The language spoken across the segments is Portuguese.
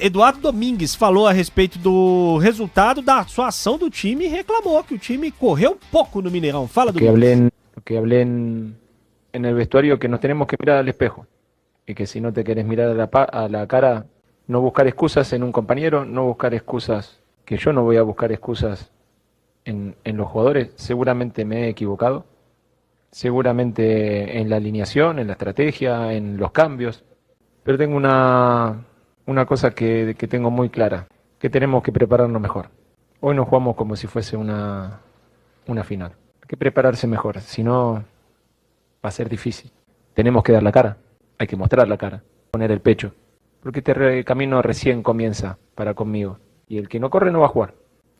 Eduardo Domingues falou a respeito do resultado da sua ação do time e reclamou que o time correu pouco no Mineirão. Fala, Domingues. Que hablé en el vestuario que nos tenemos que mirar al espejo y que si no te querés mirar a la cara, no buscar excusas en un compañero, no buscar excusas, que yo no voy a buscar excusas en los jugadores. Seguramente me he equivocado, seguramente en la alineación, en la estrategia, en los cambios, pero tengo una cosa que tengo muy clara, que tenemos que prepararnos mejor. Hoy no jugamos como si fuese una final. Hay que prepararse mejor, si no va a ser difícil. Tenemos que dar la cara, hay que mostrar la cara, poner el pecho, porque este camino recién comienza para conmigo. Y el que no corre no va a jugar.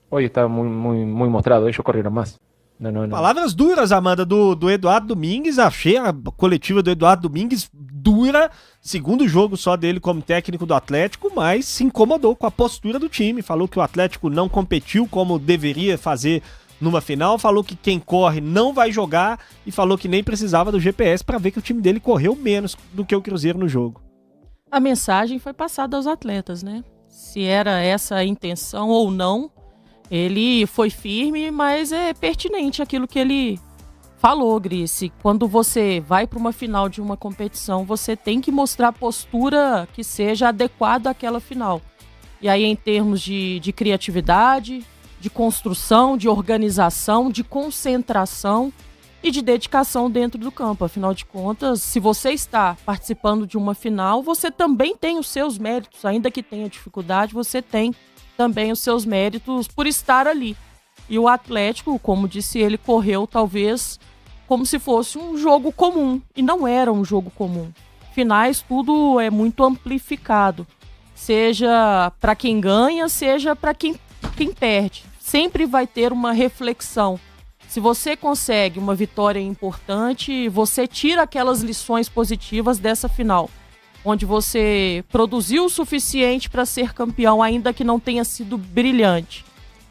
Hoy está muy mostrado, ellos corrieron más. Não. Palavras duras, Amanda, do Eduardo Domingues. Achei a coletiva do Eduardo Domingues dura, segundo jogo só dele como técnico do Atlético, mas se incomodou com a postura do time. Falou que o Atlético não competiu como deveria fazer numa final, falou que quem corre não vai jogar e falou que nem precisava do GPS para ver que o time dele correu menos do que o Cruzeiro no jogo. A mensagem foi passada aos atletas, né? Se era essa a intenção ou não, ele foi firme, mas é pertinente aquilo que ele falou, Grice. Quando você vai para uma final de uma competição, você tem que mostrar postura que seja adequada àquela final. E aí, em termos de criatividade, de construção, de organização, de concentração e de dedicação dentro do campo. Afinal de contas, se você está participando de uma final, você também tem os seus méritos. Ainda que tenha dificuldade, você tem também os seus méritos por estar ali. E o Atlético, como disse ele, correu talvez como se fosse um jogo comum. E não era um jogo comum. Finais, tudo é muito amplificado. Seja para quem ganha, seja para quem perde. Sempre vai ter uma reflexão. Se você consegue uma vitória importante, você tira aquelas lições positivas dessa final, onde você produziu o suficiente para ser campeão, ainda que não tenha sido brilhante.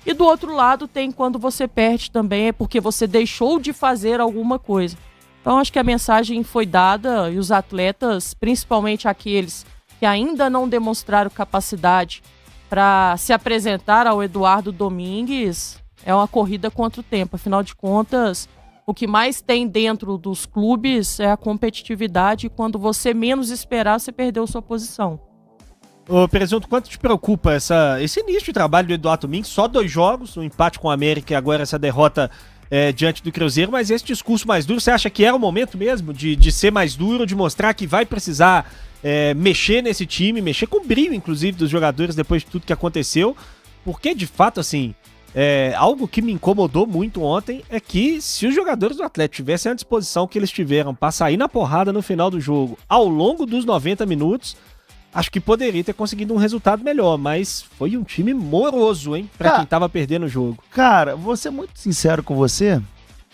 E do outro lado tem quando você perde também, é porque você deixou de fazer alguma coisa. Então acho que a mensagem foi dada e os atletas, principalmente aqueles que ainda não demonstraram capacidade para se apresentar ao Eduardo Domingues, é uma corrida contra o tempo. Afinal de contas, o que mais tem dentro dos clubes é a competitividade, e quando você menos esperar, você perdeu sua posição. Ô, Presunto, quanto te preocupa esse início de trabalho do Eduardo Domingues? Só 2 jogos, um empate com o América e agora essa derrota diante do Cruzeiro, mas esse discurso mais duro, você acha que era o momento mesmo de ser mais duro, de mostrar que vai precisar mexer nesse time, mexer com o brilho, inclusive, dos jogadores depois de tudo que aconteceu? Porque, de fato, assim, algo que me incomodou muito ontem é que se os jogadores do Atlético tivessem a disposição que eles tiveram para sair na porrada no final do jogo ao longo dos 90 minutos, acho que poderia ter conseguido um resultado melhor, mas foi um time moroso, hein, pra quem tava perdendo o jogo. Cara, vou ser muito sincero com você,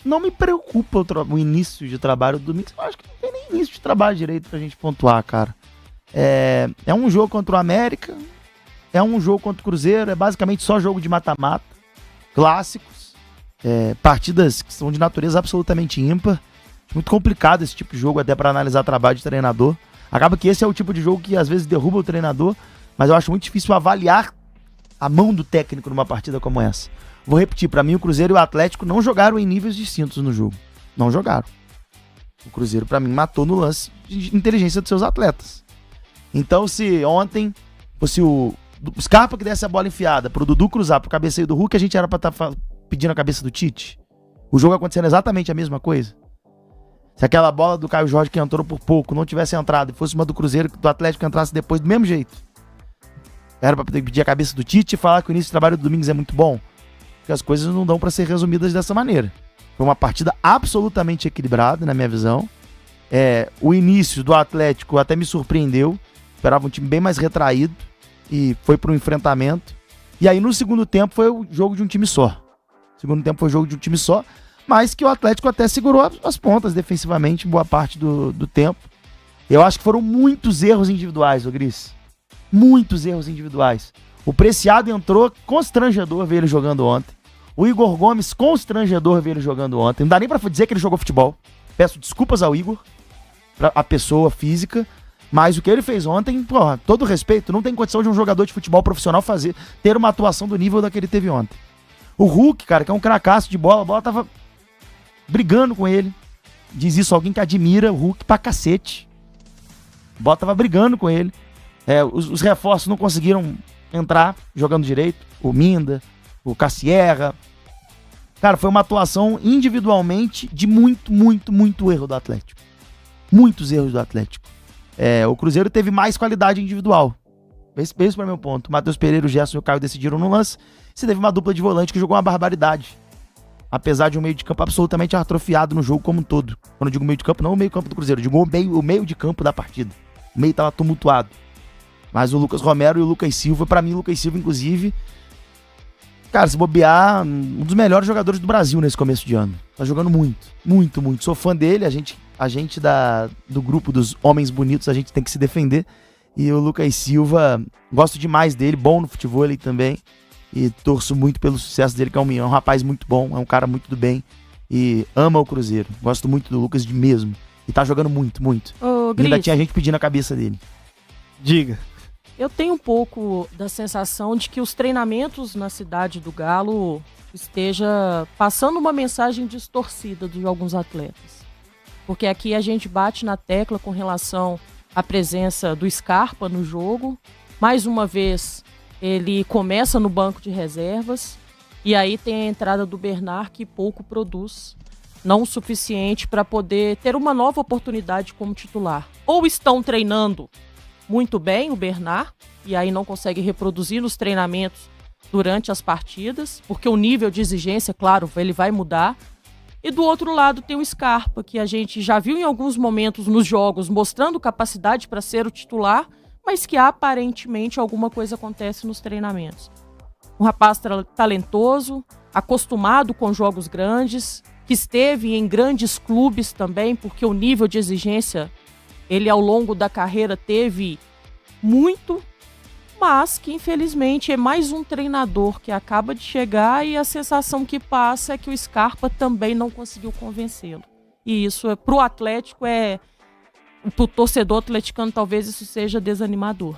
não me preocupa o início de trabalho do Domingues. Eu acho que não tem nem início de trabalho direito pra gente pontuar, cara. É um jogo contra o América, é um jogo contra o Cruzeiro, é basicamente só jogo de mata-mata, clássicos, partidas que são de natureza absolutamente ímpar. Muito complicado esse tipo de jogo até pra analisar trabalho de treinador. Acaba que esse é o tipo de jogo que às vezes derruba o treinador, mas eu acho muito difícil avaliar a mão do técnico numa partida como essa. Vou repetir, pra mim o Cruzeiro e o Atlético não jogaram em níveis distintos no jogo. Não jogaram. O Cruzeiro pra mim matou no lance de inteligência dos seus atletas. Então se ontem fosse o Scarpa que desse a bola enfiada pro Dudu cruzar pro cabeceio do Hulk, a gente era pra estar pedindo a cabeça do Tite? O jogo acontecendo exatamente a mesma coisa? Se aquela bola do Caio Jorge que entrou por pouco não tivesse entrado e fosse uma do Cruzeiro, do Atlético entrasse depois do mesmo jeito, era pra pedir a cabeça do Tite e falar que o início do trabalho do Domingues é muito bom? Porque as coisas não dão pra ser resumidas dessa maneira. Foi uma partida absolutamente equilibrada, na minha visão. O início do Atlético até me surpreendeu. Esperava um time bem mais retraído e foi pro enfrentamento. E aí no segundo tempo foi o jogo de um time só. Mas que o Atlético até segurou as pontas defensivamente em boa parte do tempo. Eu acho que foram muitos erros individuais, ô Gris. Muitos erros individuais. O Preciado entrou constrangedor ver ele jogando ontem. O Igor Gomes constrangedor ver ele jogando ontem. Não dá nem pra dizer que ele jogou futebol. Peço desculpas ao Igor, a pessoa física, Mas o que ele fez ontem, porra, todo respeito, não tem condição de um jogador de futebol profissional ter uma atuação do nível da que ele teve ontem. O Hulk, cara, que é um cracaço de bola, a bola tava brigando com ele. Diz isso alguém que admira o Hulk pra cacete. A bola tava brigando com ele. Os reforços não conseguiram entrar jogando direito. O Minda, o Cassierra. Cara, foi uma atuação individualmente de muito erro do Atlético. Muitos erros do Atlético. O Cruzeiro teve mais qualidade individual. Esse foi o meu ponto. O Matheus Pereira, o Gerson e o Caio decidiram no lance. Você teve uma dupla de volante que jogou uma barbaridade. Apesar de um meio de campo absolutamente atrofiado no jogo como um todo. Quando eu digo meio de campo, não o meio de campo do Cruzeiro. Eu digo o meio de campo da partida. O meio tava tumultuado. Mas o Lucas Romero e o Lucas Silva, pra mim o Lucas Silva, inclusive, cara, se bobear, um dos melhores jogadores do Brasil nesse começo de ano. Tá jogando muito. Sou fã dele, a gente do grupo dos homens bonitos, a gente tem que se defender. E o Lucas Silva, gosto demais dele, bom no futebol ele também. E torço muito pelo sucesso dele, que é um rapaz muito bom, é um cara muito do bem. E ama o Cruzeiro. Gosto muito do Lucas mesmo. E tá jogando muito. Ô, E ainda tinha gente pedindo a cabeça dele. Diga. Eu tenho um pouco da sensação de que os treinamentos na cidade do Galo esteja passando uma mensagem distorcida de alguns atletas. Porque aqui a gente bate na tecla com relação à presença do Scarpa no jogo. Mais uma vez, ele começa no banco de reservas. E aí tem a entrada do Bernard, que pouco produz. Não o suficiente para poder ter uma nova oportunidade como titular. Ou estão treinando muito bem o Bernard, e aí não consegue reproduzir nos treinamentos durante as partidas, porque o nível de exigência, claro, ele vai mudar. E do outro lado tem o Scarpa, que a gente já viu em alguns momentos nos jogos mostrando capacidade para ser o titular, mas que aparentemente alguma coisa acontece nos treinamentos. Um rapaz talentoso, acostumado com jogos grandes, que esteve em grandes clubes também, porque o nível de exigência ele ao longo da carreira teve muito, mas que infelizmente é mais um treinador que acaba de chegar e a sensação que passa é que o Scarpa também não conseguiu convencê-lo. E isso pro Atlético pro torcedor atleticano talvez isso seja desanimador.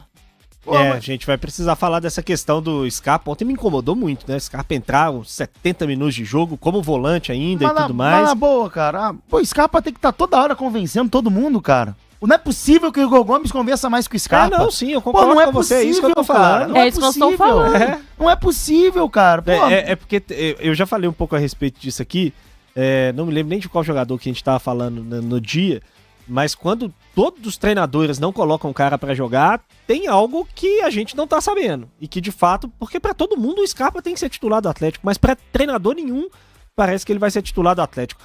A gente vai precisar falar dessa questão do Scarpa. Ontem me incomodou muito, né? O Scarpa entrar uns 70 minutos de jogo, como volante ainda e tudo mais. Mas na boa, cara. O Scarpa tem que estar toda hora convencendo todo mundo, cara. Não é possível que o Igor Gomes conversa mais que o Scarpa. Não, sim, eu concordo com você. É isso que eu tô falando. Não é isso que eu estou falando. Não é possível, cara. Porque eu já falei um pouco a respeito disso aqui. Não me lembro nem de qual jogador que a gente tava falando no dia. Mas quando todos os treinadores não colocam o cara pra jogar, tem algo que a gente não tá sabendo. E que de fato, porque pra todo mundo o Scarpa tem que ser titular do Atlético, mas pra treinador nenhum parece que ele vai ser titular do Atlético.